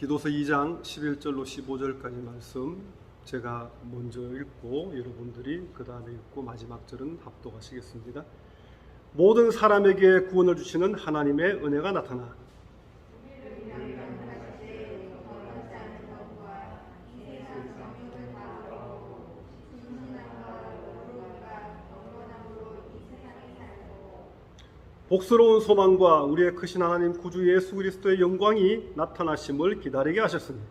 디도서 2장 11절로 15절까지 말씀 제가 먼저 읽고 여러분들이 그 다음에 읽고 마지막 절은 합독하시겠습니다. 모든 사람에게 구원을 주시는 하나님의 은혜가 나타나 복스러운 소망과 우리의 크신 하나님 구주 예수 그리스도의 영광이 나타나심을 기다리게 하셨습니다.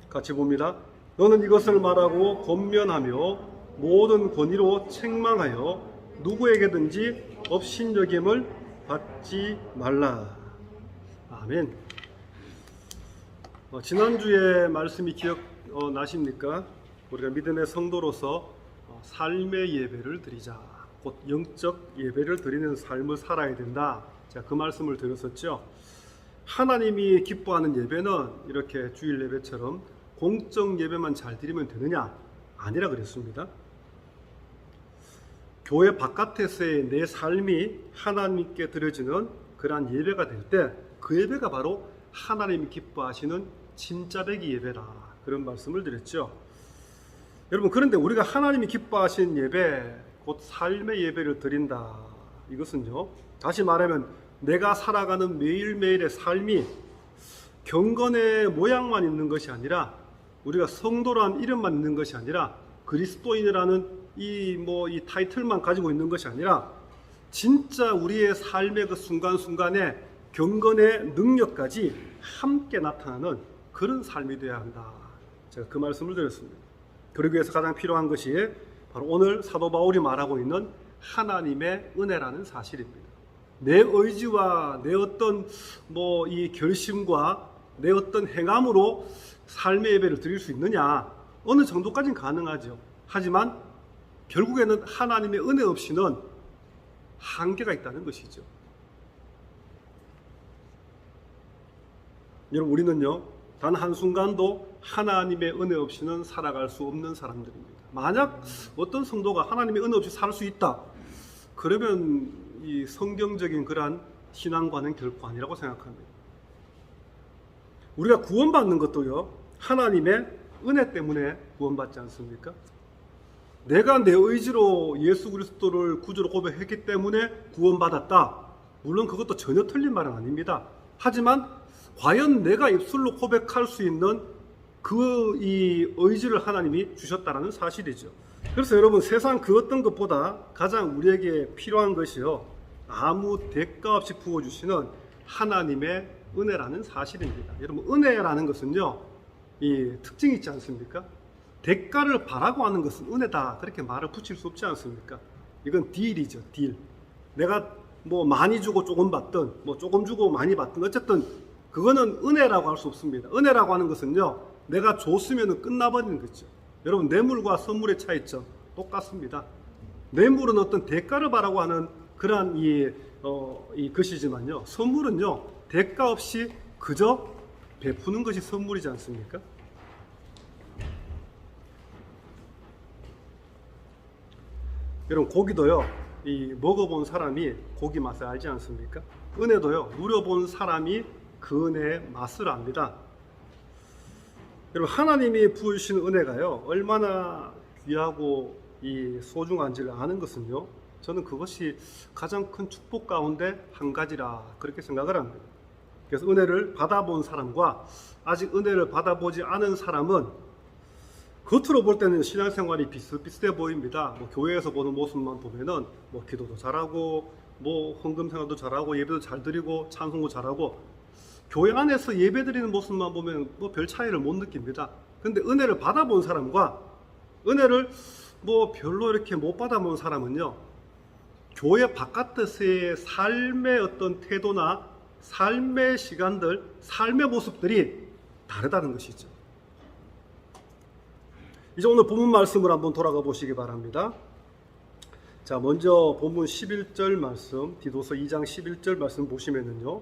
같이 봅니다. 너는 이것을 말하고 권면하며 모든 권위로 책망하여 누구에게든지 업신여김을 받지 말라. 아멘. 지난주에 말씀이 기억나십니까? 우리가 믿음의 성도로서 삶의 예배를 드리자. 곧 영적 예배를 드리는 삶을 살아야 된다. 제가 그 말씀을 드렸었죠. 하나님이 기뻐하는 예배는 이렇게 주일 예배처럼 공적 예배만 잘 드리면 되느냐? 아니라 그랬습니다. 교회 바깥에서의 내 삶이 하나님께 드려지는 그러한 예배가 될 때 그 예배가 바로 하나님이 기뻐하시는 진짜배기 예배라, 그런 말씀을 드렸죠. 여러분, 그런데 우리가 하나님이 기뻐하시는 예배, 곧 삶의 예배를 드린다. 이것은요, 다시 말하면 내가 살아가는 매일매일의 삶이 경건의 모양만 있는 것이 아니라, 우리가 성도라는 이름만 있는 것이 아니라, 그리스도인이라는 이 타이틀만 가지고 있는 것이 아니라 진짜 우리의 삶의 그 순간순간에 경건의 능력까지 함께 나타나는 그런 삶이 되어야 한다. 제가 그 말씀을 드렸습니다. 그러기 위해서 가장 필요한 것이 바로 오늘 사도 바울이 말하고 있는 하나님의 은혜라는 사실입니다. 내 의지와 내 어떤 이 결심과 내 어떤 행함으로 삶의 예배를 드릴 수 있느냐? 어느 정도까지는 가능하죠. 하지만 결국에는 하나님의 은혜 없이는 한계가 있다는 것이죠. 여러분, 우리는요, 단 한순간도 하나님의 은혜 없이는 살아갈 수 없는 사람들입니다. 만약 어떤 성도가 하나님의 은혜 없이 살 수 있다, 그러면 이 성경적인 그러한 신앙과는 결코 아니라고 생각합니다. 우리가 구원받는 것도요, 하나님의 은혜 때문에 구원받지 않습니까? 내가 내 의지로 예수 그리스도를 구주로 고백했기 때문에 구원받았다. 물론 그것도 전혀 틀린 말은 아닙니다. 하지만 과연 내가 입술로 고백할 수 있는 이 의지를 하나님이 주셨다는 사실이죠. 그래서 여러분, 세상 그 어떤 것보다 가장 우리에게 필요한 것이요, 아무 대가 없이 부어주시는 하나님의 은혜라는 사실입니다. 여러분, 은혜라는 것은요, 이 특징이 있지 않습니까? 대가를 바라고 하는 것은 은혜다, 그렇게 말을 붙일 수 없지 않습니까? 이건 딜이죠, 딜. 내가 많이 주고 조금 받든 조금 주고 많이 받든 어쨌든 그거는 은혜라고 할 수 없습니다. 은혜라고 하는 것은요, 내가 줬으면 끝나버리는 거죠. 여러분, 뇌물과 선물의 차이점 똑같습니다. 뇌물은 어떤 대가를 바라고 하는 그러한 이 것이지만요, 선물은요, 대가 없이 그저 베푸는 것이 선물이지 않습니까? 여러분, 고기도요, 먹어본 사람이 고기 맛을 알지 않습니까? 은혜도요, 누려본 사람이 그 은혜의 맛을 압니다. 여러분, 하나님이 부으신 은혜가요, 얼마나 귀하고 소중한지를 아는 것은요, 저는 그것이 가장 큰 축복 가운데 한 가지라, 그렇게 생각을 합니다. 그래서 은혜를 받아본 사람과 아직 은혜를 받아보지 않은 사람은 겉으로 볼 때는 신앙생활이 비슷비슷해 보입니다. 교회에서 보는 모습만 보면은 기도도 잘하고 헌금 생활도 잘하고 예배도 잘 드리고 찬송도 잘하고, 교회 안에서 예배 드리는 모습만 보면 별 차이를 못 느낍니다. 근데 은혜를 받아본 사람과 은혜를 별로 이렇게 못 받아본 사람은요, 교회 바깥에서의 삶의 어떤 태도나 삶의 시간들, 삶의 모습들이 다르다는 것이죠. 이제 오늘 본문 말씀을 한번 돌아가 보시기 바랍니다. 자, 먼저 본문 11절 말씀, 디도서 2장 11절 말씀 보시면은요,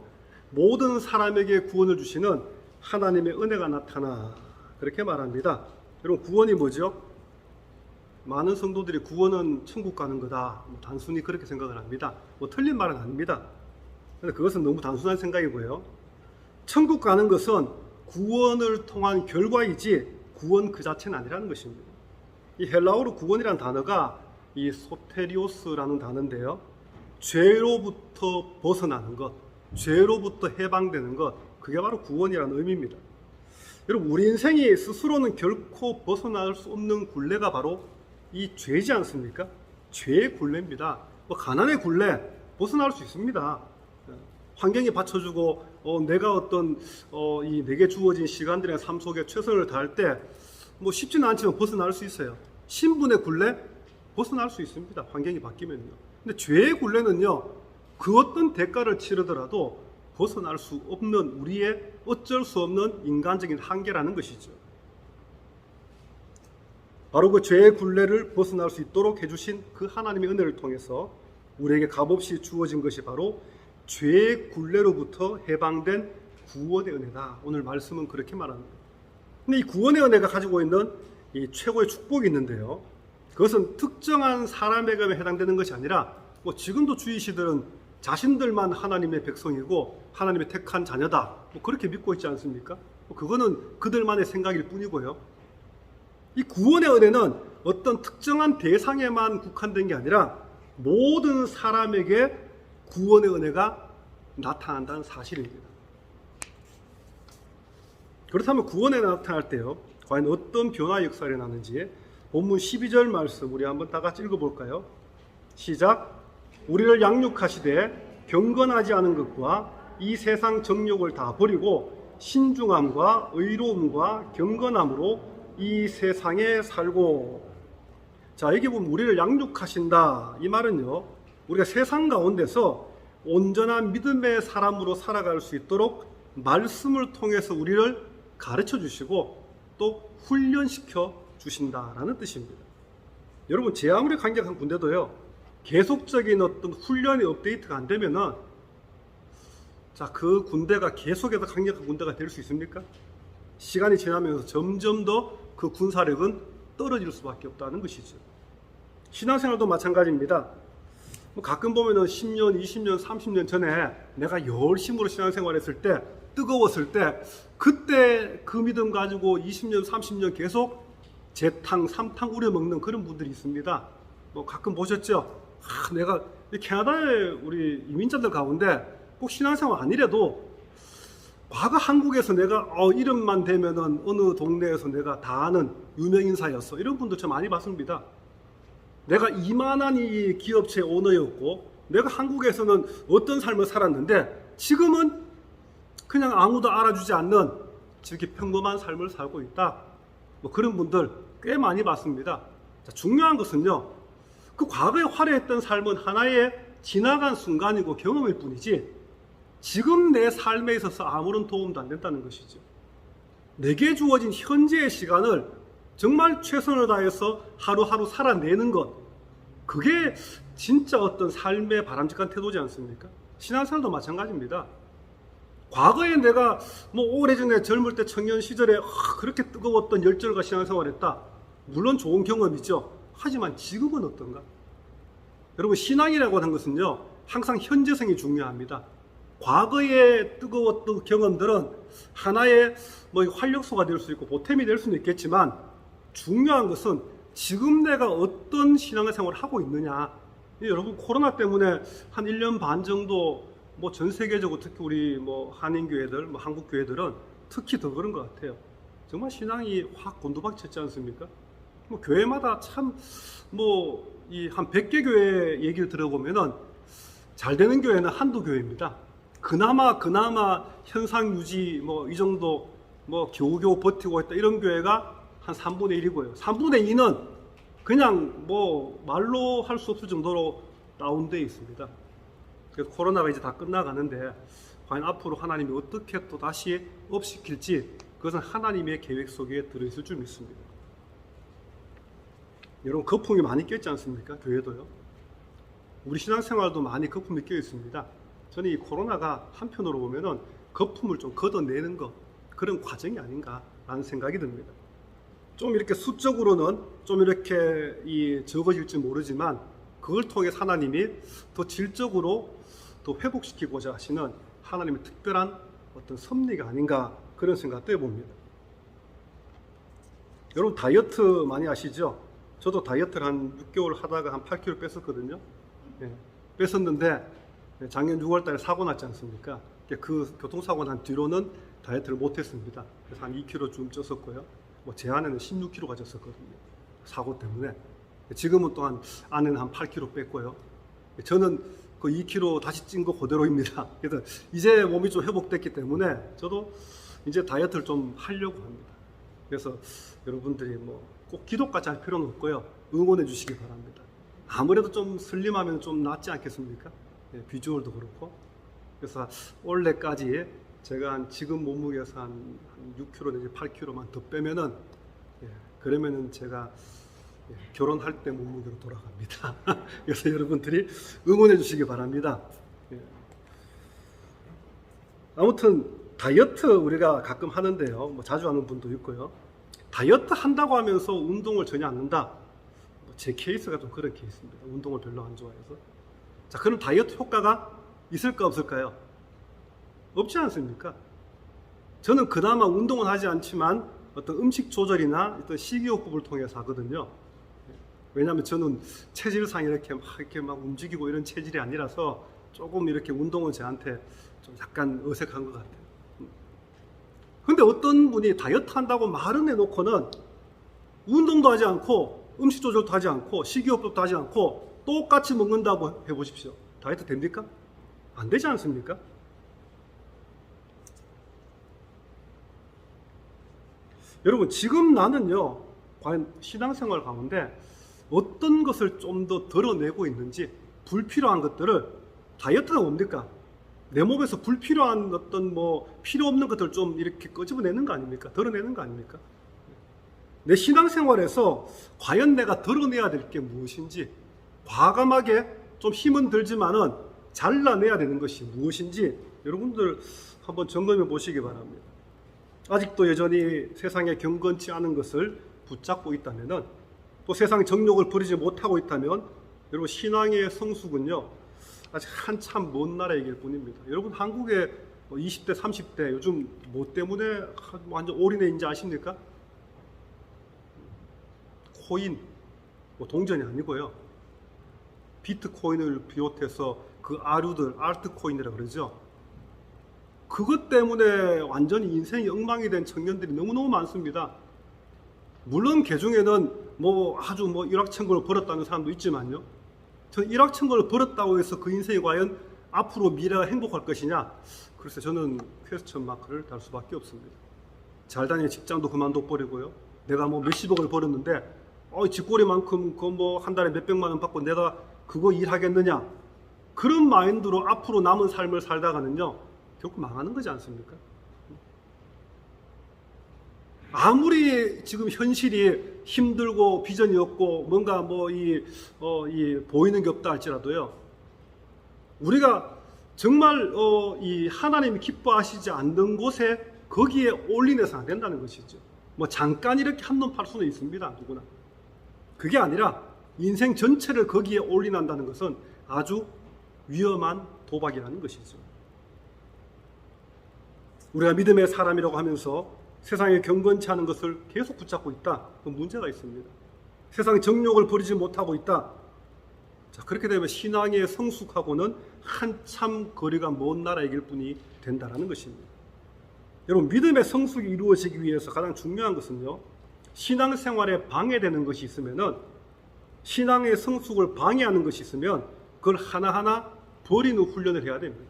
모든 사람에게 구원을 주시는 하나님의 은혜가 나타나, 그렇게 말합니다. 여러분, 구원이 뭐죠? 많은 성도들이 구원은 천국 가는 거다, 단순히 그렇게 생각을 합니다. 틀린 말은 아닙니다. 그런데 그것은 너무 단순한 생각이고요. 천국 가는 것은 구원을 통한 결과이지 구원 그 자체는 아니라는 것입니다. 이 헬라어로 구원이라는 단어가 이 소테리오스라는 단어인데요, 죄로부터 벗어나는 것, 죄로부터 해방되는 것, 그게 바로 구원이라는 의미입니다. 여러분, 우리 인생이 스스로는 결코 벗어날 수 없는 굴레가 바로 이 죄지 않습니까? 죄의 굴레입니다. 가난의 굴레 벗어날 수 있습니다. 환경이 받쳐주고 내가 어떤 이 내게 주어진 시간들의 삶 속에 최선을 다할 때 쉽지는 않지만 벗어날 수 있어요. 신분의 굴레 벗어날 수 있습니다. 환경이 바뀌면요. 근데 죄의 굴레는요, 그 어떤 대가를 치르더라도 벗어날 수 없는, 우리의 어쩔 수 없는 인간적인 한계라는 것이죠. 바로 그 죄의 굴레를 벗어날 수 있도록 해주신 그 하나님의 은혜를 통해서 우리에게 값없이 주어진 것이 바로 죄의 굴레로부터 해방된 구원의 은혜다. 오늘 말씀은 그렇게 말합니다. 근데 이 구원의 은혜가 가지고 있는 이 최고의 축복이 있는데요, 그것은 특정한 사람에게 해당되는 것이 아니라 지금도 주의 시들은 자신들만 하나님의 백성이고 하나님의 택한 자녀다, 그렇게 믿고 있지 않습니까? 그거는 그들만의 생각일 뿐이고요. 이 구원의 은혜는 어떤 특정한 대상에만 국한된 게 아니라 모든 사람에게 구원의 은혜가 나타난다는 사실입니다. 그렇다면 구원에 나타날 때요, 과연 어떤 변화의 역사가 일어나는지 본문 12절 말씀 우리 한번 다 같이 읽어볼까요? 시작. 우리를 양육하시되 경건하지 않은 것과 이 세상 정욕을 다 버리고 신중함과 의로움과 경건함으로 이 세상에 살고. 자, 여기 보면 우리를 양육하신다, 이 말은요, 우리가 세상 가운데서 온전한 믿음의 사람으로 살아갈 수 있도록 말씀을 통해서 우리를 가르쳐 주시고 또 훈련시켜 주신다라는 뜻입니다. 여러분, 제 아무리 강력한 군대도요, 계속적인 어떤 훈련의 업데이트가 안 되면은 그 군대가 계속해서 강력한 군대가 될 수 있습니까? 시간이 지나면서 점점 더 그 군사력은 떨어질 수밖에 없다는 것이죠. 신앙생활도 마찬가지입니다. 가끔 보면은 10년, 20년, 30년 전에 내가 열심으로 신앙생활했을 때, 뜨거웠을 때, 그때 그 믿음 가지고 20년, 30년 계속 재탕, 삼탕 우려먹는 그런 분들이 있습니다. 가끔 보셨죠? 내가 캐나다의 우리 이민자들 가운데 꼭 신앙생활 아니래도 과거 한국에서 내가 이름만 대면은 어느 동네에서 내가 다 아는 유명인사였어, 이런 분들 참 많이 봤습니다. 내가 이만한 이 기업체 오너였고 내가 한국에서는 어떤 삶을 살았는데 지금은 그냥 아무도 알아주지 않는 저렇게 평범한 삶을 살고 있다, 그런 분들 꽤 많이 봤습니다. 자, 중요한 것은요, 그 과거에 화려했던 삶은 하나의 지나간 순간이고 경험일 뿐이지 지금 내 삶에 있어서 아무런 도움도 안 된다는 것이죠. 내게 주어진 현재의 시간을 정말 최선을 다해서 하루하루 살아내는 것, 그게 진짜 어떤 삶의 바람직한 태도지 않습니까? 신앙생활도 마찬가지입니다. 과거에 내가 오래전에 젊을 때 청년 시절에 그렇게 뜨거웠던 열정과 신앙생활을 했다, 물론 좋은 경험이죠. 하지만 지금은 어떤가? 여러분, 신앙이라고 하는 것은요, 항상 현재성이 중요합니다. 과거에 뜨거웠던 경험들은 하나의 활력소가 될 수 있고 보탬이 될 수는 있겠지만 중요한 것은 지금 내가 어떤 신앙생활을 하고 있느냐. 여러분, 코로나 때문에 한 1년 반 정도 전 세계적으로 특히 우리 한인교회들, 한국교회들은 특히 더 그런 것 같아요. 정말 신앙이 확 곤두박쳤지 않습니까? 교회마다 참 이 한 100개 교회 얘기를 들어보면은 잘 되는 교회는 한두 교회입니다. 그나마 현상 유지 이 정도 겨우겨우 버티고 있다, 이런 교회가 한 3분의 1이고요. 3분의 2는 그냥 말로 할 수 없을 정도로 다운되어 있습니다. 그래서 코로나가 이제 다 끝나가는데 과연 앞으로 하나님이 어떻게 또 다시 업시킬지, 그것은 하나님의 계획 속에 들어있을 줄 믿습니다. 여러분, 거품이 많이 껴있지 않습니까? 교회도요. 우리 신앙생활도 많이 거품이 껴 있습니다. 저는 이 코로나가 한편으로 보면은 거품을 좀 걷어내는 것, 그런 과정이 아닌가, 라는 생각이 듭니다. 좀 이렇게 수적으로는 좀 이렇게 적어질지 모르지만 그걸 통해 하나님이 더 질적으로 더 회복시키고자 하시는 하나님의 특별한 어떤 섭리가 아닌가 그런 생각도 해봅니다. 여러분 다이어트 많이 하시죠? 저도 다이어트를 한 6개월 하다가 한 8kg 뺐었거든요. 뺐었는데 작년 6월달에 사고 났지 않습니까? 그 교통사고 난 뒤로는 다이어트를 못했습니다. 그래서 한 2kg 좀 쪘었고요. 제 아내는 16kg가 쪘었거든요. 사고 때문에. 지금은 또한 아내는 한 8kg 뺐고요. 저는 그 2kg 다시 찐 거 그대로입니다. 그래서 이제 몸이 좀 회복됐기 때문에 저도 이제 다이어트를 좀 하려고 합니다. 그래서 여러분들이 꼭 기도까지 할 필요는 없고요. 응원해 주시기 바랍니다. 아무래도 좀 슬림하면 좀 낫지 않겠습니까? 비주얼도 그렇고. 그래서 올해까지 제가 지금 몸무게에서 한 6kg 내지 8kg만 더 빼면은 그러면은 제가 결혼할 때 몸무게로 돌아갑니다. 그래서 여러분들이 응원해 주시기 바랍니다. 아무튼 다이어트 우리가 가끔 하는데요. 자주 하는 분도 있고요. 다이어트 한다고 하면서 운동을 전혀 안 한다. 제 케이스가 좀 그런 케이스입니다. 운동을 별로 안 좋아해서. 자, 그럼 다이어트 효과가 있을까 없을까요? 없지 않습니까? 저는 그나마 운동은 하지 않지만 어떤 음식 조절이나 어떤 식이요법을 통해서 하거든요. 왜냐하면 저는 체질상 이렇게 막 움직이고 이런 체질이 아니라서 조금 이렇게 운동은 저한테 좀 약간 어색한 것 같아요. 근데 어떤 분이 다이어트 한다고 말은 해놓고는 운동도 하지 않고 음식 조절도 하지 않고 식이요법도 하지 않고 똑같이 먹는다고 해보십시오. 다이어트 됩니까? 안 되지 않습니까? 여러분 지금 나는요 과연 신앙생활 가운데 어떤 것을 좀 더 덜어내고 있는지 불필요한 것들을 다이어트가 뭡니까? 내 몸에서 불필요한 어떤 필요 없는 것들 좀 이렇게 끄집어내는 거 아닙니까? 덜어내는 거 아닙니까? 내 신앙생활에서 과연 내가 덜어내야 될 게 무엇인지 과감하게 좀 힘은 들지만은 잘라내야 되는 것이 무엇인지 여러분들 한번 점검해 보시기 바랍니다. 아직도 여전히 세상에 경건치 않은 것을 붙잡고 있다면은 또 세상 정욕을 버리지 못하고 있다면 여러분 신앙의 성숙은요 아직 한참 먼 나라이길 뿐입니다. 여러분 한국의 20대 30대 요즘 뭐 때문에 완전 올인해인지 아십니까? 코인 동전이 아니고요 비트코인을 비롯해서 그 아류들 알트코인이라고 그러죠. 그것 때문에 완전히 인생이 엉망이 된 청년들이 너무너무 많습니다. 물론 개중에는 아주 일확천금을 벌었다는 사람도 있지만요. 저는 일확천금을 벌었다고 해서 그 인생이 과연 앞으로 미래가 행복할 것이냐? 글쎄 저는 퀘스천 마크를 달 수밖에 없습니다. 잘 다니는 직장도 그만둬버리고요. 내가 몇십억을 벌었는데 쥐꼬리만큼 한 달에 몇백만 원 받고 내가 그거 일하겠느냐? 그런 마인드로 앞으로 남은 삶을 살다가는요. 결국 망하는 거지 않습니까? 아무리 지금 현실이 힘들고 비전이 없고 뭔가 보이는 게 없다 할지라도요. 우리가 정말 이 하나님이 기뻐하시지 않는 곳에 거기에 올인해서 안 된다는 것이죠. 잠깐 이렇게 한눈 팔 수는 있습니다. 누구나. 그게 아니라 인생 전체를 거기에 올인한다는 것은 아주 위험한 도박이라는 것이죠. 우리가 믿음의 사람이라고 하면서 세상에 경건치 않은 것을 계속 붙잡고 있다. 그건 문제가 있습니다. 세상의 정욕을 버리지 못하고 있다. 자, 그렇게 되면 신앙의 성숙하고는 한참 거리가 먼 나라이길 뿐이 된다는 것입니다. 여러분 믿음의 성숙이 이루어지기 위해서 가장 중요한 것은요. 신앙생활에 방해되는 것이 있으면은 신앙의 성숙을 방해하는 것이 있으면 그걸 하나하나 버리는 훈련을 해야 됩니다.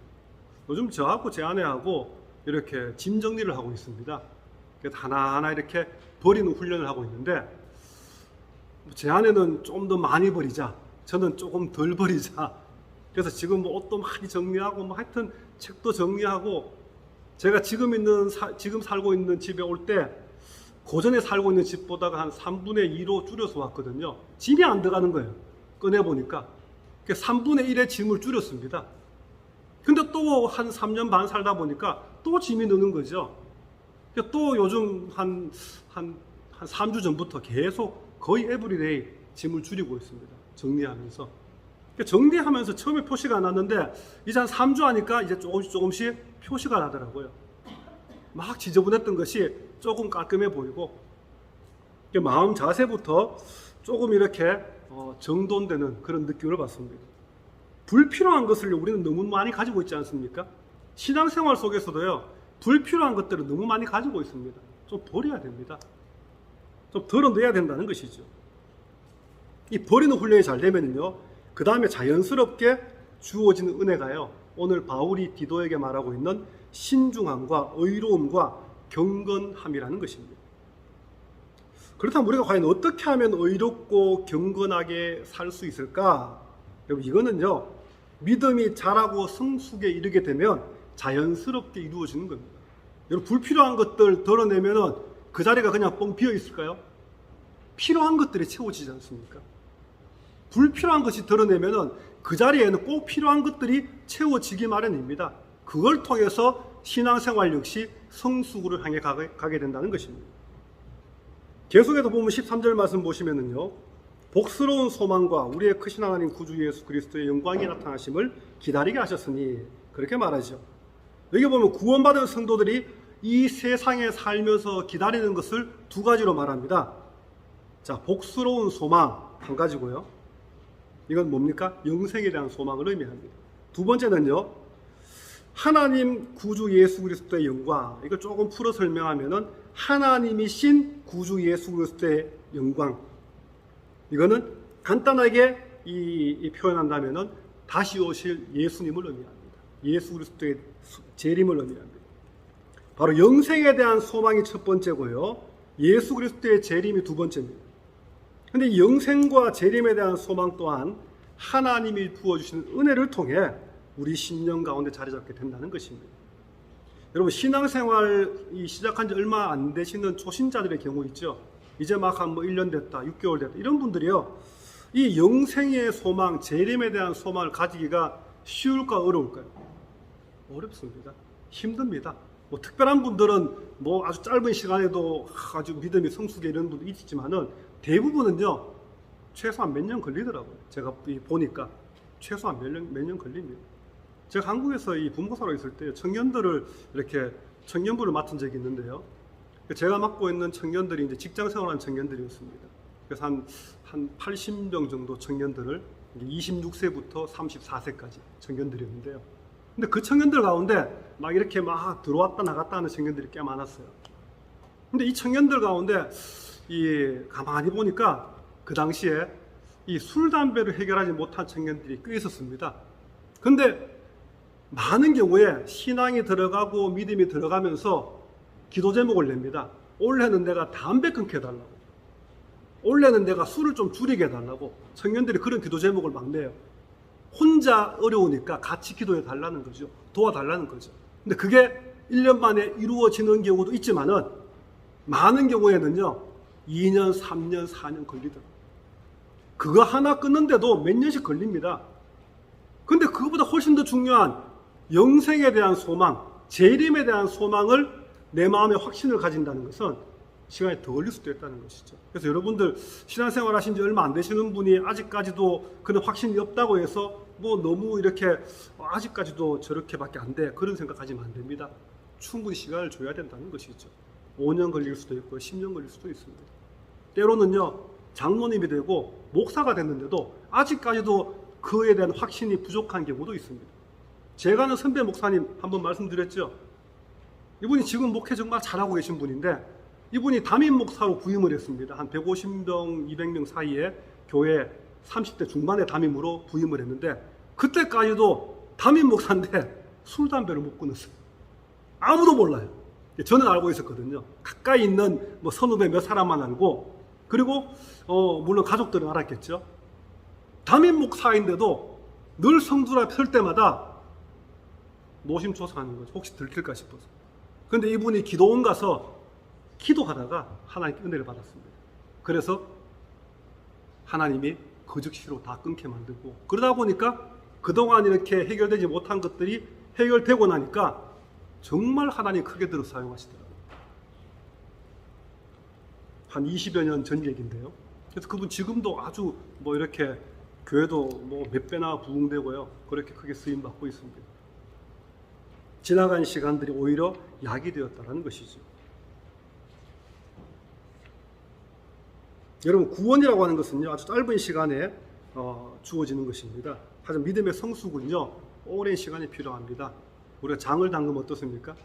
요즘 저하고 제 아내하고 이렇게 짐 정리를 하고 있습니다. 그래서 하나하나 이렇게 버리는 훈련을 하고 있는데 제 아내는 좀 더 많이 버리자, 저는 조금 덜 버리자. 그래서 지금 옷도 많이 정리하고 하여튼 책도 정리하고 제가 지금 살고 있는 집에 올 때 고전에 살고 있는 집보다가 한 3분의 2로 줄여서 왔거든요. 짐이 안 들어가는 거예요. 꺼내보니까. 3분의 1의 짐을 줄였습니다. 근데 또 한 3년 반 살다 보니까 또 짐이 느는 거죠. 또 요즘 한 3주 전부터 계속 거의 에브리데이 짐을 줄이고 있습니다. 정리하면서. 정리하면서 처음에 표시가 안 났는데 이제 한 3주 하니까 이제 조금씩 표시가 나더라고요. 막 지저분했던 것이 조금 깔끔해 보이고, 마음 자세부터 조금 이렇게 정돈되는 그런 느낌을 받습니다. 불필요한 것을 우리는 너무 많이 가지고 있지 않습니까? 신앙생활 속에서도요, 불필요한 것들을 너무 많이 가지고 있습니다. 좀 버려야 됩니다. 좀 덜어내야 된다는 것이죠. 이 버리는 훈련이 잘 되면요, 그 다음에 자연스럽게 주어지는 은혜가요, 오늘 바울이 디도에게 말하고 있는 신중함과 의로움과 경건함이라는 것입니다. 그렇다면 우리가 과연 어떻게 하면 의롭고 경건하게 살 수 있을까? 여러분, 이거는요, 믿음이 자라고 성숙에 이르게 되면 자연스럽게 이루어지는 겁니다. 여러분, 불필요한 것들 덜어내면은 그 자리가 그냥 뻥 비어 있을까요? 필요한 것들이 채워지지 않습니까? 불필요한 것이 덜어내면은 그 자리에는 꼭 필요한 것들이 채워지기 마련입니다. 그걸 통해서 신앙생활 역시 성숙으로 향해 가게 된다는 것입니다. 계속해서 보면 13절 말씀 보시면은요, 복스러운 소망과 우리의 크신 하나님 구주 예수 그리스도의 영광이 나타나심을 기다리게 하셨으니, 그렇게 말하죠. 여기 보면 구원받은 성도들이 이 세상에 살면서 기다리는 것을 두 가지로 말합니다. 자, 복스러운 소망 한 가지고요. 이건 뭡니까? 영생에 대한 소망을 의미합니다. 두 번째는요, 하나님 구주 예수 그리스도의 영광. 이걸 조금 풀어 설명하면은 하나님이신 구주 예수 그리스도의 영광. 이거는 간단하게 이 표현한다면은 다시 오실 예수님을 의미합니다. 예수 그리스도의 재림을 의미합니다. 바로 영생에 대한 소망이 첫 번째고요, 예수 그리스도의 재림이 두 번째입니다. 근데 이 영생과 재림에 대한 소망 또한 하나님이 부어주시는 은혜를 통해 우리 심령 가운데 자리 잡게 된다는 것입니다. 여러분, 신앙생활이 시작한 지 얼마 안 되시는 초신자들의 경우 있죠. 이제 막 한 1년 됐다, 6개월 됐다, 이런 분들이요, 이 영생의 소망, 재림에 대한 소망을 가지기가 쉬울까 어려울까요? 어렵습니다. 힘듭니다. 특별한 분들은 아주 짧은 시간에도 아주 믿음이 성숙해 이런 분도 있지만은 대부분은요, 최소한 몇 년 걸리더라고요. 제가 보니까 최소한 몇 년 걸립니다. 제가 한국에서 이 분모사로 있을 때 청년들을 이렇게 청년부를 맡은 적이 있는데요, 제가 맡고 있는 청년들이 이제 직장 생활하는 청년들이었습니다. 그래서 한 80명 정도 청년들을 26세부터 34세까지 청년들이었는데요. 근데 그 청년들 가운데 막 이렇게 막 들어왔다 나갔다 하는 청년들이 꽤 많았어요. 근데 이 청년들 가운데 가만히 보니까 그 당시에 이 술, 담배를 해결하지 못한 청년들이 꽤 있었습니다. 근데 많은 경우에 신앙이 들어가고 믿음이 들어가면서 기도 제목을 냅니다. 올해는 내가 담배 끊게 해달라고, 올해는 내가 술을 좀 줄이게 해달라고. 청년들이 그런 기도 제목을 막 내요. 혼자 어려우니까 같이 기도해 달라는 거죠. 도와달라는 거죠. 근데 그게 1년 만에 이루어지는 경우도 있지만은 많은 경우에는요, 2년, 3년, 4년 걸리더라고요. 그거 하나 끊는데도 몇 년씩 걸립니다. 근데 그거보다 훨씬 더 중요한 영생에 대한 소망, 재림에 대한 소망을 내 마음에 확신을 가진다는 것은 시간이 더 걸릴 수도 있다는 것이죠. 그래서 여러분들 신앙생활 하신 지 얼마 안 되시는 분이 아직까지도 그런 확신이 없다고 해서 너무 이렇게 아직까지도 저렇게밖에 안 돼, 그런 생각하시면 안 됩니다. 충분히 시간을 줘야 된다는 것이죠. 5년 걸릴 수도 있고 10년 걸릴 수도 있습니다. 때로는요, 장로님이 되고 목사가 됐는데도 아직까지도 그에 대한 확신이 부족한 경우도 있습니다. 제가 아는 선배 목사님 한번 말씀드렸죠. 이분이 지금 목회 정말 잘하고 계신 분인데 이분이 담임 목사로 부임을 했습니다. 한 150명, 200명 사이에 교회 30대 중반의 담임으로 부임을 했는데 그때까지도 담임 목사인데 술, 담배를 못 끊었어요. 아무도 몰라요. 저는 알고 있었거든요. 가까이 있는 선후배 몇 사람만 알고, 그리고 물론 가족들은 알았겠죠. 담임 목사인데도 늘 성전 앞에 설 때마다 노심초사하는 거죠. 혹시 들킬까 싶어서. 그런데 이분이 기도원 가서 기도하다가 하나님께 은혜를 받았습니다. 그래서 하나님이 그 즉시로 다 끊게 만들고, 그러다 보니까 그동안 이렇게 해결되지 못한 것들이 해결되고 나니까 정말 하나님 크게 들어 사용하시더라고요. 한 20여 년 전 얘기인데요. 그래서 그분 지금도 아주 뭐 이렇게 교회도 뭐 몇 배나 부흥되고요. 그렇게 크게 쓰임 받고 있습니다. 지나간 시간들이 오히려 약이 되었다는 것이죠. 여러분, 구원이라고 하는 것은요, 아주 짧은 시간에 주어지는 것입니다. 하지만 믿음의 성숙은요, 오랜 시간이 필요합니다. 우리가 장을 담그면 어떻습니까?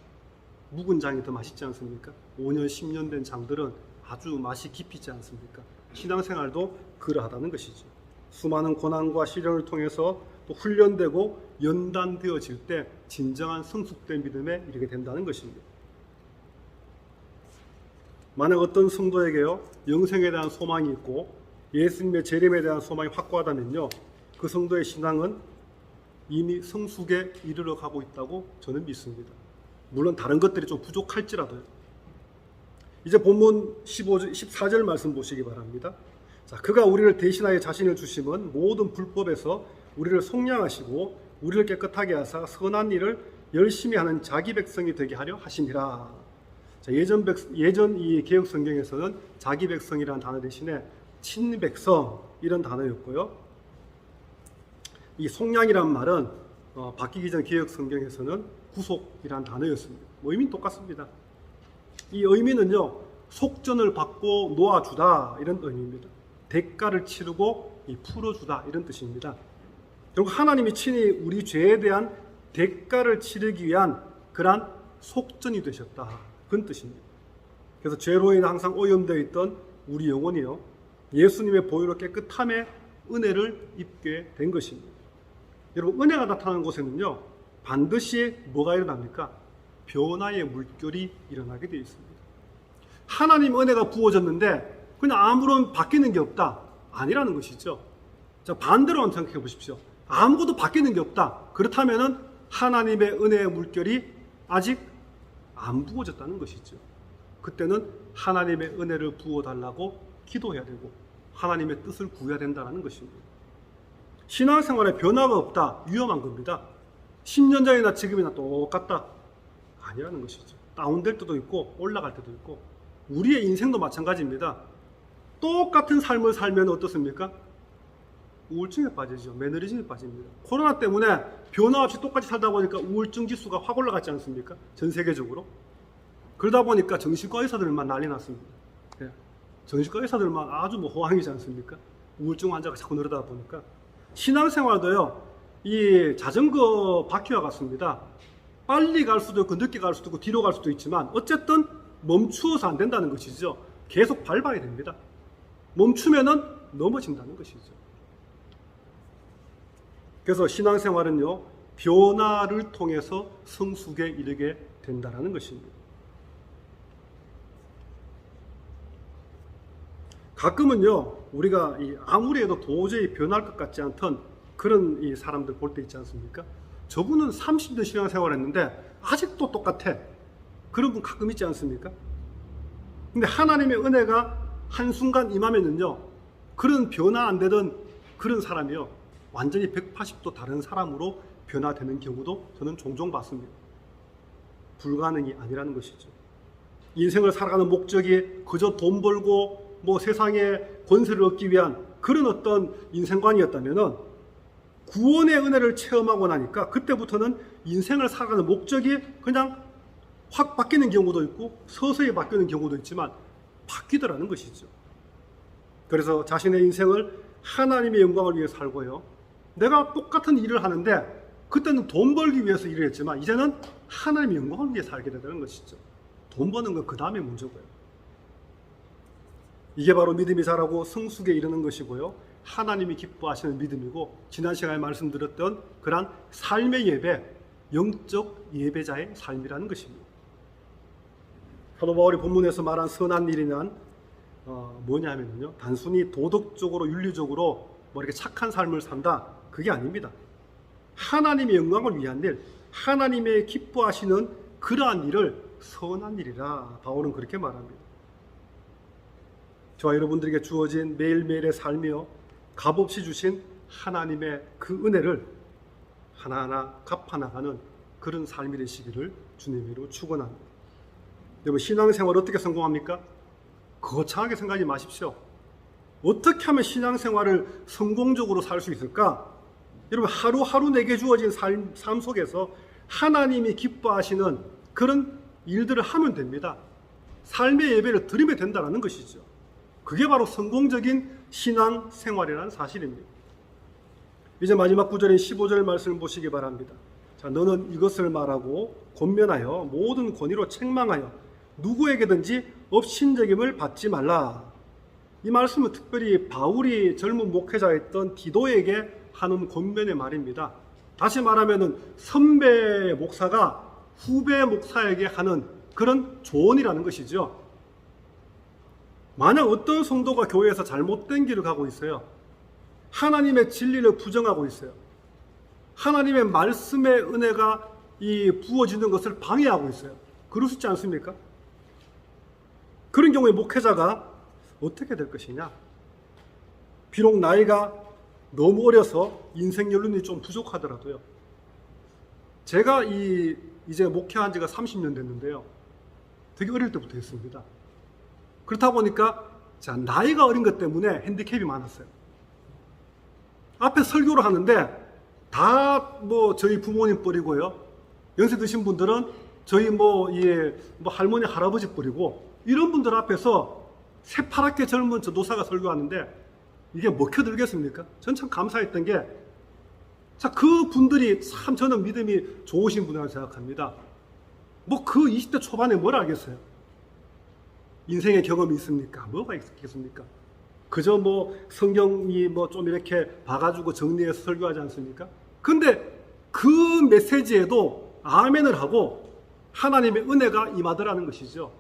묵은 장이 더 맛있지 않습니까? 5년, 10년 된 장들은 아주 맛이 깊이지 않습니까? 신앙생활도 그러하다는 것이죠. 수많은 고난과 시련을 통해서 또 훈련되고 연단되어질 때 진정한 성숙된 믿음에 이르게 된다는 것입니다. 만약 어떤 성도에게요, 영생에 대한 소망이 있고 예수님의 재림에 대한 소망이 확고하다면요, 그 성도의 신앙은 이미 성숙에 이르러 가고 있다고 저는 믿습니다. 물론 다른 것들이 좀 부족할지라도요. 이제 본문 14절 말씀 보시기 바랍니다. 자, 그가 우리를 대신하여 자신을 주심은 모든 불법에서 우리를 속량하시고 우리를 깨끗하게 하사 선한 일을 열심히 하는 자기 백성이 되게 하려 하심이라. 자, 예전 이 개혁 성경에서는 자기 백성이라는 단어 대신에 친백성 이런 단어였고요. 이 속량이란 말은 바뀌기 전 개혁 성경에서는 구속이란 단어였습니다. 뭐 의미는 똑같습니다. 이 의미는요, 속전을 받고 놓아주다 이런 의미입니다. 대가를 치르고 풀어주다 이런 뜻입니다. 결국 하나님이 친히 우리 죄에 대한 대가를 치르기 위한 그러한 속전이 되셨다 그런 뜻입니다. 그래서 죄로 인해 항상 오염되어 있던 우리 영혼이요, 예수님의 보혈로 깨끗함의 은혜를 입게 된 것입니다. 여러분, 은혜가 나타나는 곳에는요, 반드시 뭐가 일어납니까? 변화의 물결이 일어나게 되어 있습니다. 하나님 은혜가 부어졌는데 그냥 아무런 바뀌는 게 없다, 아니라는 것이죠. 자, 반대로 한번 생각해 보십시오. 아무것도 바뀌는 게 없다. 그렇다면 하나님의 은혜의 물결이 아직 안 부어졌다는 것이죠. 그때는 하나님의 은혜를 부어달라고 기도해야 되고 하나님의 뜻을 구해야 된다는 것입니다. 신앙생활에 변화가 없다, 위험한 겁니다. 10년 전이나 지금이나 똑같다, 아니라는 것이죠. 다운될 때도 있고 올라갈 때도 있고 우리의 인생도 마찬가지입니다. 똑같은 삶을 살면 어떻습니까? 우울증에 빠지죠. 매너리즘에 빠집니다. 코로나 때문에 변화 없이 똑같이 살다 보니까 우울증 지수가 확 올라갔지 않습니까? 전 세계적으로. 그러다 보니까 정신과 의사들만 난리 났습니다. 네. 정신과 의사들만 아주 뭐 호황이지 않습니까? 우울증 환자가 자꾸 늘어다 보니까. 신앙생활도요, 이 자전거 바퀴와 같습니다. 빨리 갈 수도 있고 늦게 갈 수도 있고 뒤로 갈 수도 있지만 어쨌든 멈추어서 안 된다는 것이죠. 계속 밟아야 됩니다. 멈추면은 넘어진다는 것이죠. 그래서 신앙생활은요, 변화를 통해서 성숙에 이르게 된다는 것입니다. 가끔은요, 우리가 아무리 해도 도저히 변할 것 같지 않던 그런 이 사람들 볼 때 있지 않습니까? 저분은 30년 신앙생활 했는데 아직도 똑같아. 그런 분 가끔 있지 않습니까? 근데 하나님의 은혜가 한순간 임하면은요, 그런 변화 안 되던 그런 사람이요, 완전히 180도 다른 사람으로 변화되는 경우도 저는 종종 봤습니다. 불가능이 아니라는 것이죠. 인생을 살아가는 목적이 그저 돈 벌고 뭐 세상에 권세를 얻기 위한 그런 어떤 인생관이었다면은 구원의 은혜를 체험하고 나니까 그때부터는 인생을 살아가는 목적이 그냥 확 바뀌는 경우도 있고 서서히 바뀌는 경우도 있지만 바뀌더라는 것이죠. 그래서 자신의 인생을 하나님의 영광을 위해 살고요, 내가 똑같은 일을 하는데 그때는 돈 벌기 위해서 일을 했지만 이제는 하나님의 영광을 위해 살게 되는 것이죠. 돈 버는 건 그 다음에 문제고요. 이게 바로 믿음이 자라고 성숙에 이르는 것이고요, 하나님이 기뻐하시는 믿음이고, 지난 시간에 말씀드렸던 그런 삶의 예배, 영적 예배자의 삶이라는 것입니다. 사도 바울이 본문에서 말한 선한 일이란 뭐냐 하면요, 단순히 도덕적으로 윤리적으로 뭐 이렇게 착한 삶을 산다, 그게 아닙니다. 하나님의 영광을 위한 일, 하나님의 기뻐하시는 그러한 일을 선한 일이라 바울은 그렇게 말합니다. 저와 여러분들에게 주어진 매일매일의 삶이요, 값없이 주신 하나님의 그 은혜를 하나하나 갚아나가는 그런 삶이 되시기를 주님으로 축원합니다. 여러분, 신앙생활 어떻게 성공합니까? 거창하게 생각하지 마십시오. 어떻게 하면 신앙생활을 성공적으로 살 수 있을까? 여러분, 하루하루 내게 주어진 삶 속에서 하나님이 기뻐하시는 그런 일들을 하면 됩니다. 삶의 예배를 드리면 된다는 것이죠. 그게 바로 성공적인 신앙생활이라는 사실입니다. 이제 마지막 구절인 15절 말씀을 보시기 바랍니다. 자, 너는 이것을 말하고 권면하여 모든 권위로 책망하여 누구에게든지 업신여김을 받지 말라. 이 말씀은 특별히 바울이 젊은 목회자였던 디도에게 하는 권면의 말입니다. 다시 말하면 선배 목사가 후배 목사에게 하는 그런 조언이라는 것이죠. 만약 어떤 성도가 교회에서 잘못된 길을 가고 있어요. 하나님의 진리를 부정하고 있어요. 하나님의 말씀의 은혜가 부어지는 것을 방해하고 있어요. 그렇지 않습니까? 그런 경우에 목회자가 어떻게 될 것이냐? 비록 나이가 너무 어려서 인생 연륜이 좀 부족하더라도요. 제가 이제 목회한 지가 30년 됐는데요. 되게 어릴 때부터 했습니다. 그렇다 보니까 나이가 어린 것 때문에 핸디캡이 많았어요. 앞에 설교를 하는데 다 저희 부모님 뻘이고요. 연세 드신 분들은 저희 할머니 할아버지 뻘이고, 이런 분들 앞에서 새파랗게 젊은 전도사가 설교하는데 이게 먹혀들겠습니까? 전 참 감사했던 게, 그 분들이 참 저는 믿음이 좋으신 분이라고 생각합니다. 그 20대 초반에 뭘 알겠어요? 인생의 경험이 있습니까? 뭐가 있겠습니까? 그저 성경이 좀 이렇게 봐가지고 정리해서 설교하지 않습니까? 근데 그 메시지에도 아멘을 하고 하나님의 은혜가 임하더라는 것이죠.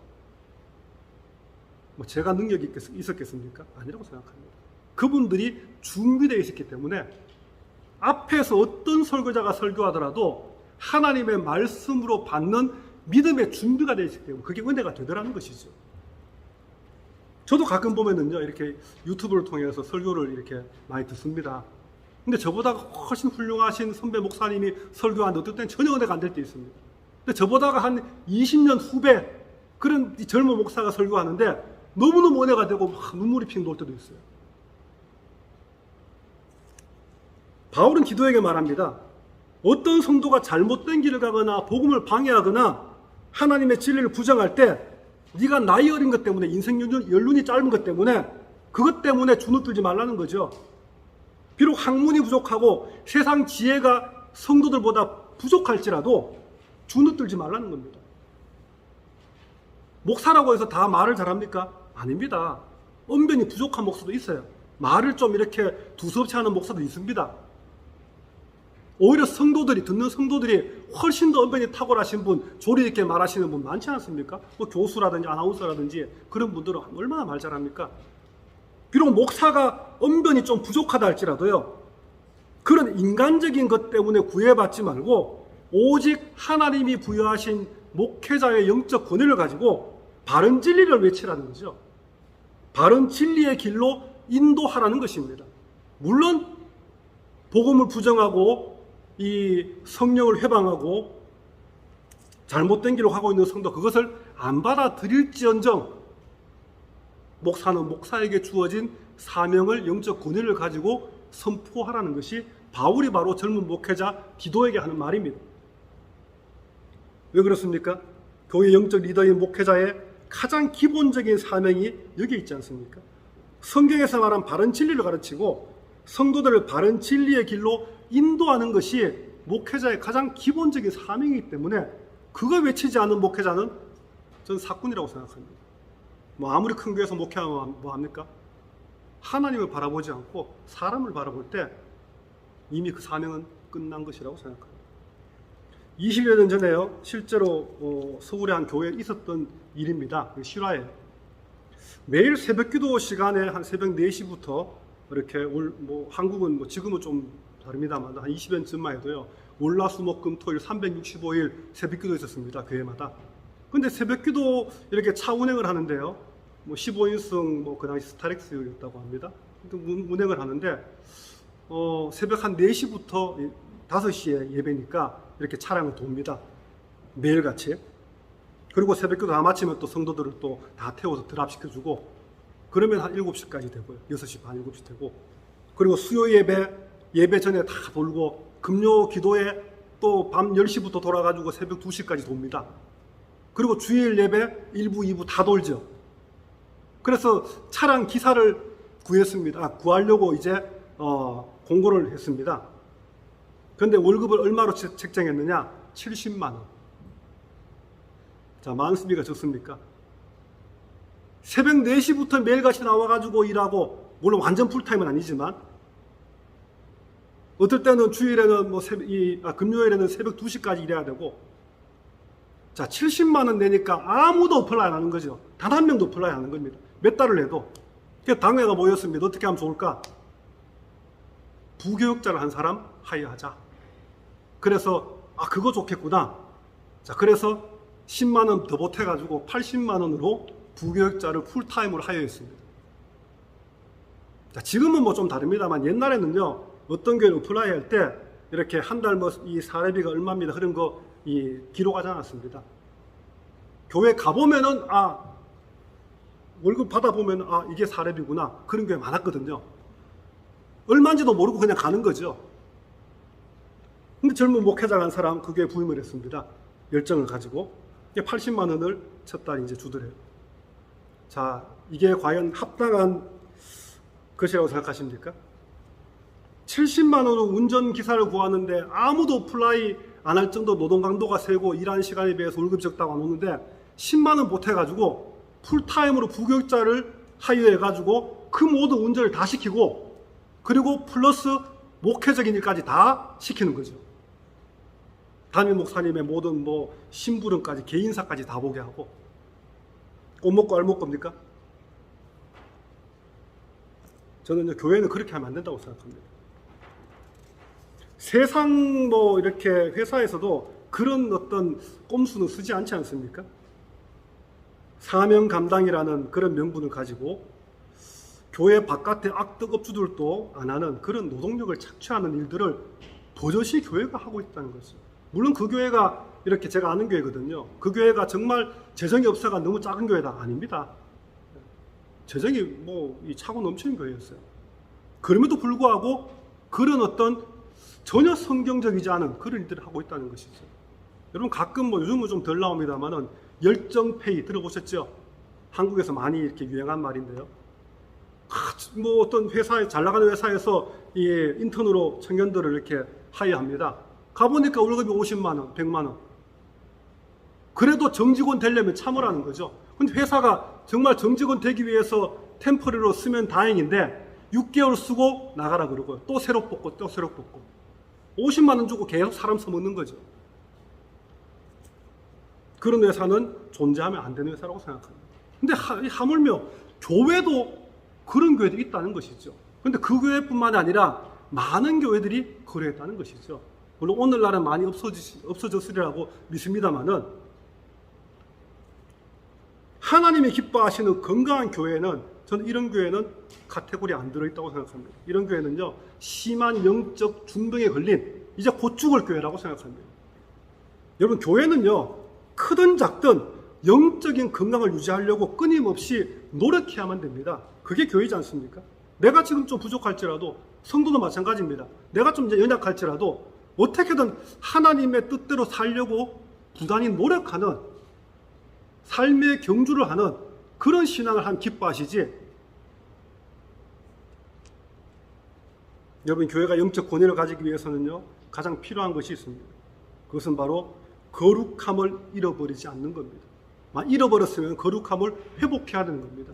제가 능력이 있었겠습니까? 아니라고 생각합니다. 그분들이 준비되어 있었기 때문에 앞에서 어떤 설교자가 설교하더라도 하나님의 말씀으로 받는 믿음의 준비가 되어 있기 때문에 그게 은혜가 되더라는 것이죠. 저도 가끔 보면은요, 이렇게 유튜브를 통해서 설교를 이렇게 많이 듣습니다. 근데 저보다 훨씬 훌륭하신 선배 목사님이 설교하는데 어떨 때는 전혀 은혜가 안 될 때 있습니다. 근데 저보다가 한 20년 후배 그런 젊은 목사가 설교하는데 너무너무 은혜가 되고 막 눈물이 핑 돌 때도 있어요. 바울은 디도에게 말합니다. 어떤 성도가 잘못된 길을 가거나 복음을 방해하거나 하나님의 진리를 부정할 때 네가 나이 어린 것 때문에, 인생 연륜이 짧은 것 때문에, 그것 때문에 주눅들지 말라는 거죠. 비록 학문이 부족하고 세상 지혜가 성도들보다 부족할지라도 주눅들지 말라는 겁니다. 목사라고 해서 다 말을 잘합니까? 아닙니다. 언변이 부족한 목사도 있어요. 말을 좀 이렇게 두서없이 하는 목사도 있습니다. 오히려 듣는 성도들이 훨씬 더 언변이 탁월하신 분, 조리 있게 말하시는 분 많지 않습니까? 교수라든지 아나운서라든지 그런 분들은 얼마나 말 잘합니까? 비록 목사가 언변이 좀 부족하다 할지라도요, 그런 인간적인 것 때문에 구애받지 말고 오직 하나님이 부여하신 목회자의 영적 권위를 가지고 바른 진리를 외치라는 거죠. 바른 진리의 길로 인도하라는 것입니다. 물론 복음을 부정하고 이 성령을 회방하고 잘못된 길로 가고 있는 성도, 그것을 안 받아들일지언정 목사는 목사에게 주어진 사명을, 영적 권위를 가지고 선포하라는 것이 바울이 바로 젊은 목회자 디도에게 하는 말입니다. 왜 그렇습니까? 교회 영적 리더인 목회자의 가장 기본적인 사명이 여기 있지 않습니까? 성경에서 말한 바른 진리를 가르치고 성도들을 바른 진리의 길로 인도하는 것이 목회자의 가장 기본적인 사명이기 때문에 그거 외치지 않는 목회자는 저는 사꾼이라고 생각합니다. 아무리 큰 교회에서 목회하면 뭐 합니까? 하나님을 바라보지 않고 사람을 바라볼 때 이미 그 사명은 끝난 것이라고 생각합니다. 20여 년 전에요, 실제로 서울의 한 교회에 있었던 일입니다. 실화예요. 매일 새벽기도 시간에 한 새벽 4시부터 이렇게 한국은 지금은 좀 다릅니다만 한 20년쯤만 해도요, 월화수목금토일 365일 새벽기도 있었습니다. 교회마다. 근데 새벽기도 이렇게 차 운행을 하는데요, 15인승 그 당시 스타렉스였다고 합니다. 운행을 하는데 새벽 한 4시부터 5시에 예배니까 이렇게 차량을 돕니다. 매일같이. 그리고 새벽기도 다 마치면 또 성도들을 또 다 태워서 드랍시켜주고, 그러면 한 7시까지 되고요. 6시 반, 7시 되고, 그리고 수요 예배 전에 다 돌고, 금요 기도에 또 밤 10시부터 돌아가지고 새벽 2시까지 돕니다. 그리고 주일 예배 1부, 2부 다 돌죠. 그래서 차량 기사를 구하려고 이제 공고를 했습니다. 그런데 월급을 얼마로 책정했느냐? 70만 원. 자, 많습니까? 적습니까? 새벽 4시부터 매일같이 나와가지고 일하고, 물론 완전 풀타임은 아니지만, 어떨 때는 주일에는 금요일에는 새벽 2시까지 일해야 되고, 자, 70만 원 내니까 아무도 어플라이 안 하는 거죠. 단 한 명도 어플라이 안 하는 겁니다. 몇 달을 해도. 그래서 당회가 모였습니다. 어떻게 하면 좋을까? 부교육자를 한 사람 하이하자. 그래서 그거 좋겠구나. 자, 그래서 10만 원 더 보태가지고 80만 원으로 부교육자를 풀타임으로 하여했습니다. 자, 지금은 뭐 좀 다릅니다만 옛날에는요, 어떤 교회 어플라이 할 때 이렇게 한 달 이 사례비가 얼마입니다. 그런 거 기록하지 않았습니다. 교회 가보면은 월급 받아보면 이게 사례비구나. 그런 교회 많았거든요. 얼마인지도 모르고 그냥 가는 거죠. 근데 젊은 목회자가 한 사람 그 교회에 부임을 했습니다. 열정을 가지고 80만 원을 첫 달 이제 주더래요. 자, 이게 과연 합당한 것이라고 생각하십니까? 70만 원으로 운전기사를 구하는데 아무도 어플라이 안 할 정도 노동 강도가 세고 일하는 시간에 비해서 월급 적다고 안 오는데 10만 원 보태가지고 풀타임으로 부교육자를 하이해가지고 그 모든 운전을 다 시키고, 그리고 플러스 목회적인 일까지 다 시키는 거죠. 담임 목사님의 모든 심부름까지, 개인사까지 다 보게 하고. 꽃 먹고 알 먹고 겁니까? 저는 교회는 그렇게 하면 안 된다고 생각합니다. 세상 이렇게 회사에서도 그런 어떤 꼼수는 쓰지 않지 않습니까? 사명 감당이라는 그런 명분을 가지고 교회 바깥의 악덕업주들도 안 하는 그런 노동력을 착취하는 일들을 버젓이 교회가 하고 있다는 거죠. 물론 그 교회가 이렇게 제가 아는 교회거든요. 그 교회가 정말 재정이 없어가 너무 작은 교회다. 아닙니다. 재정이 차고 넘치는 교회였어요. 그럼에도 불구하고 그런 어떤 전혀 성경적이지 않은 그런 일들을 하고 있다는 것이죠. 여러분 가끔 요즘은 좀 덜 나옵니다만은 열정페이 들어보셨죠? 한국에서 많이 이렇게 유행한 말인데요. 어떤 회사에, 잘 나가는 회사에서 인턴으로 청년들을 이렇게 하이합니다. 가보니까 월급이 50만 원, 100만 원. 그래도 정직원 되려면 참으라는 거죠. 근데 회사가 정말 정직원 되기 위해서 템포리로 쓰면 다행인데 6개월 쓰고 나가라 그러고요. 또 새로 뽑고 또 새로 뽑고 50만 원 주고 계속 사람 써먹는 거죠. 그런 회사는 존재하면 안 되는 회사라고 생각합니다. 근데 하물며 교회도 그런 교회들이 있다는 것이죠. 그런데 그 교회뿐만 아니라 많은 교회들이 그러했다는 것이죠. 물론 오늘날은 많이 없어졌으리라고 믿습니다만은, 하나님이 기뻐하시는 건강한 교회는, 저는 이런 교회는 카테고리에 안 들어있다고 생각합니다. 이런 교회는요, 심한 영적 중병에 걸린 이제 곧 죽을 교회라고 생각합니다. 여러분, 교회는요, 크든 작든 영적인 건강을 유지하려고 끊임없이 노력해야만 됩니다. 그게 교회지 않습니까? 내가 지금 좀 부족할지라도, 성도도 마찬가지입니다. 내가 좀 연약할지라도 어떻게든 하나님의 뜻대로 살려고 부단히 노력하는, 삶의 경주를 하는 그런 신앙을 하면 기뻐하시지. 여러분, 교회가 영적 권위를 가지기 위해서는요, 가장 필요한 것이 있습니다. 그것은 바로 거룩함을 잃어버리지 않는 겁니다. 잃어버렸으면 거룩함을 회복해야 되는 겁니다.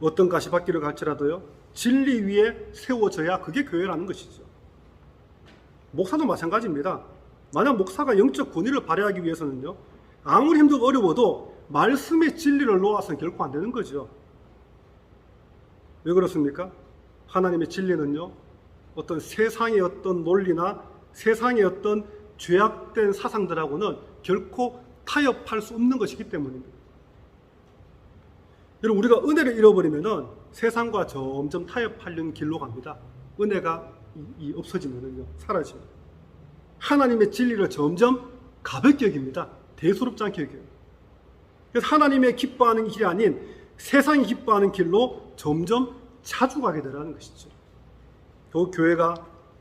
어떤 가시밭길을 갈지라도요, 진리 위에 세워져야 그게 교회라는 것이죠. 목사도 마찬가지입니다. 만약 목사가 영적 권위를 발휘하기 위해서는요, 아무리 힘들고 어려워도 말씀의 진리를 놓아서는 결코 안 되는 거죠. 왜 그렇습니까? 하나님의 진리는요, 어떤 세상의 어떤 논리나 세상의 어떤 죄악된 사상들하고는 결코 타협할 수 없는 것이기 때문입니다. 여러분, 우리가 은혜를 잃어버리면은 세상과 점점 타협하려는 길로 갑니다. 은혜가 없어지면은요, 사라지면. 하나님의 진리를 점점 가볍게 여깁니다. 대수롭지 않게 여겨요. 그래서 하나님의 기뻐하는 길이 아닌 세상이 기뻐하는 길로 점점 자주 가게 되라는 것이죠. 또 교회가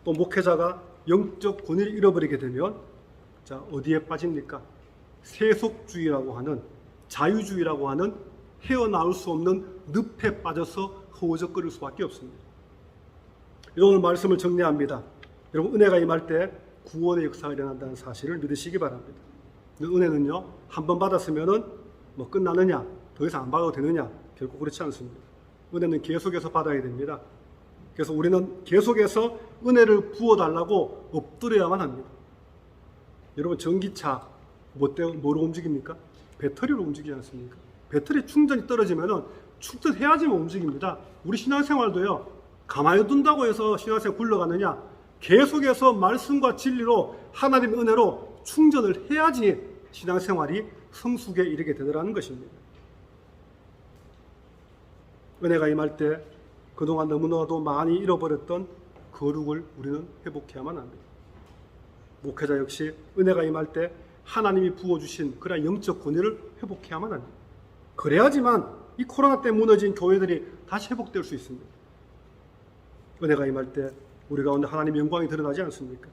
또 목회자가 영적 권위를 잃어버리게 되면 자, 어디에 빠집니까? 세속주의라고 하는, 자유주의라고 하는 헤어나올 수 없는 늪에 빠져서 허우적거릴 수밖에 없습니다. 오늘 말씀을 정리합니다. 여러분, 은혜가 임할 때 구원의 역사가 일어난다는 사실을 믿으시기 바랍니다. 은혜는요, 한 번 받았으면은 뭐 끝나느냐, 더 이상 안 받아도 되느냐, 결코 그렇지 않습니다. 은혜는 계속해서 받아야 됩니다. 그래서 우리는 계속해서 은혜를 부어달라고 엎드려야만 합니다. 여러분, 전기차 뭐로 움직입니까? 배터리로 움직이지 않습니까? 배터리 충전이 떨어지면은 충전해야지만 움직입니다. 우리 신앙생활도요, 가만히 둔다고 해서 신앙생활 굴러가느냐? 계속해서 말씀과 진리로 하나님의 은혜로 충전을 해야지 신앙생활이 성숙에 이르게 되더라는 것입니다. 은혜가 임할 때 그동안 너무나도 많이 잃어버렸던 거룩을 우리는 회복해야만 합니다. 목회자 역시 은혜가 임할 때 하나님이 부어주신 그런 영적 권위를 회복해야만 합니다. 그래야지만 이 코로나 때 무너진 교회들이 다시 회복될 수 있습니다. 은혜가 임할 때 우리 가운데 하나님의 영광이 드러나지 않습니까?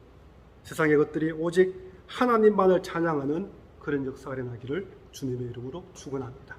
세상의 것들이 오직 하나님만을 찬양하는 그런 역사가 일어나기를 주님의 이름으로 축원합니다.